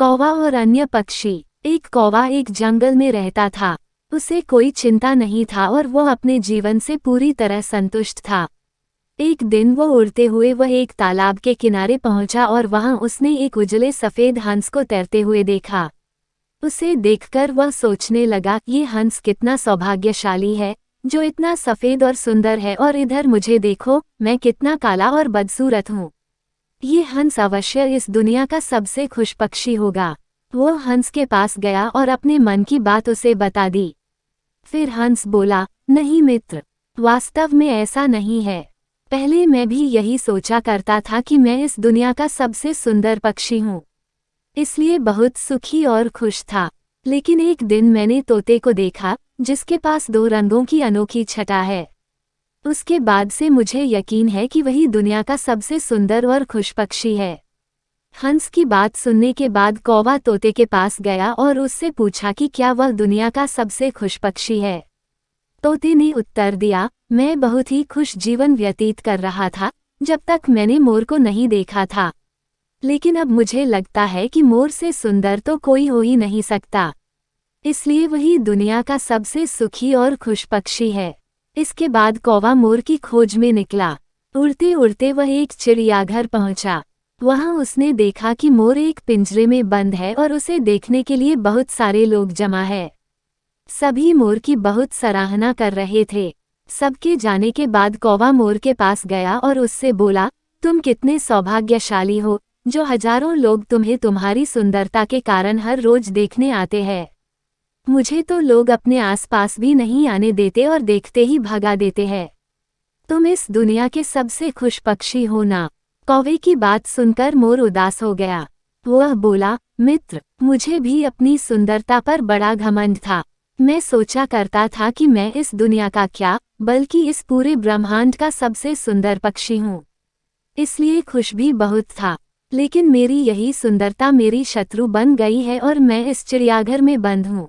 कौवा और अन्य पक्षी। एक कौवा एक जंगल में रहता था। उसे कोई चिंता नहीं था और वह अपने जीवन से पूरी तरह संतुष्ट था। एक दिन वो उड़ते हुए वह एक तालाब के किनारे पहुंचा और वहां उसने एक उजले सफेद हंस को तैरते हुए देखा। उसे देखकर वह सोचने लगा, ये हंस कितना सौभाग्यशाली है जो इतना सफेद और सुंदर है, और इधर मुझे देखो, मैं कितना काला और बदसूरत हूँ। ये हंस अवश्य इस दुनिया का सबसे खुश पक्षी होगा। वो हंस के पास गया और अपने मन की बात उसे बता दी। फिर हंस बोला, नहीं मित्र, वास्तव में ऐसा नहीं है। पहले मैं भी यही सोचा करता था कि मैं इस दुनिया का सबसे सुंदर पक्षी हूँ, इसलिए बहुत सुखी और खुश था। लेकिन एक दिन मैंने तोते को देखा जिसके पास 2 रंगों की अनोखी छटा है। उसके बाद से मुझे यकीन है कि वही दुनिया का सबसे सुंदर और खुश पक्षी है। हंस की बात सुनने के बाद कौवा तोते के पास गया और उससे पूछा कि क्या वह दुनिया का सबसे खुश पक्षी है। तोते ने उत्तर दिया, मैं बहुत ही खुश जीवन व्यतीत कर रहा था जब तक मैंने मोर को नहीं देखा था। लेकिन अब मुझे लगता है कि मोर से सुंदर तो कोई हो ही नहीं सकता, इसलिए वही दुनिया का सबसे सुखी और खुश पक्षी है। इसके बाद कौवा मोर की खोज में निकला। उड़ते उड़ते वह एक चिड़ियाघर पहुंचा। वहां उसने देखा कि मोर एक पिंजरे में बंद है और उसे देखने के लिए बहुत सारे लोग जमा है। सभी मोर की बहुत सराहना कर रहे थे। सबके जाने के बाद कौवा मोर के पास गया और उससे बोला, तुम कितने सौभाग्यशाली हो जो हजारों लोग तुम्हें तुम्हारी सुंदरता के कारण हर रोज देखने आते हैं। मुझे तो लोग अपने आसपास भी नहीं आने देते और देखते ही भगा देते हैं। तुम इस दुनिया के सबसे खुश पक्षी हो ना। कौवे की बात सुनकर मोर उदास हो गया। वह बोला, मित्र, मुझे भी अपनी सुंदरता पर बड़ा घमंड था। मैं सोचा करता था कि मैं इस दुनिया का क्या, बल्कि इस पूरे ब्रह्मांड का सबसे सुंदर पक्षी हूँ, इसलिए खुश भी बहुत था। लेकिन मेरी यही सुंदरता मेरी शत्रु बन गई है और मैं इस चिड़ियाघर में बंद हूँ।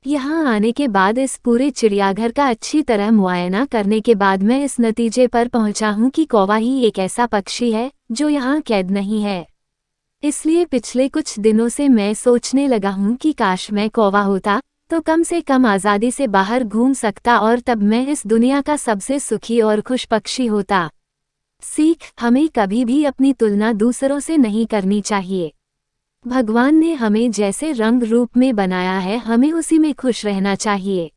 यहाँ आने के बाद इस पूरे चिड़ियाघर का अच्छी तरह मुआयना करने के बाद मैं इस नतीजे पर पहुँचा हूँ कि कौवा ही एक ऐसा पक्षी है जो यहाँ कैद नहीं है। इसलिए पिछले कुछ दिनों से मैं सोचने लगा हूँ कि काश मैं कौवा होता तो कम से कम आज़ादी से बाहर घूम सकता और तब मैं इस दुनिया का सबसे सुखी और खुश पक्षी होता। सीख, हमें कभी भी अपनी तुलना दूसरों से नहीं करनी चाहिए। भगवान ने हमें जैसे रंग रूप में बनाया है, हमें उसी में खुश रहना चाहिए।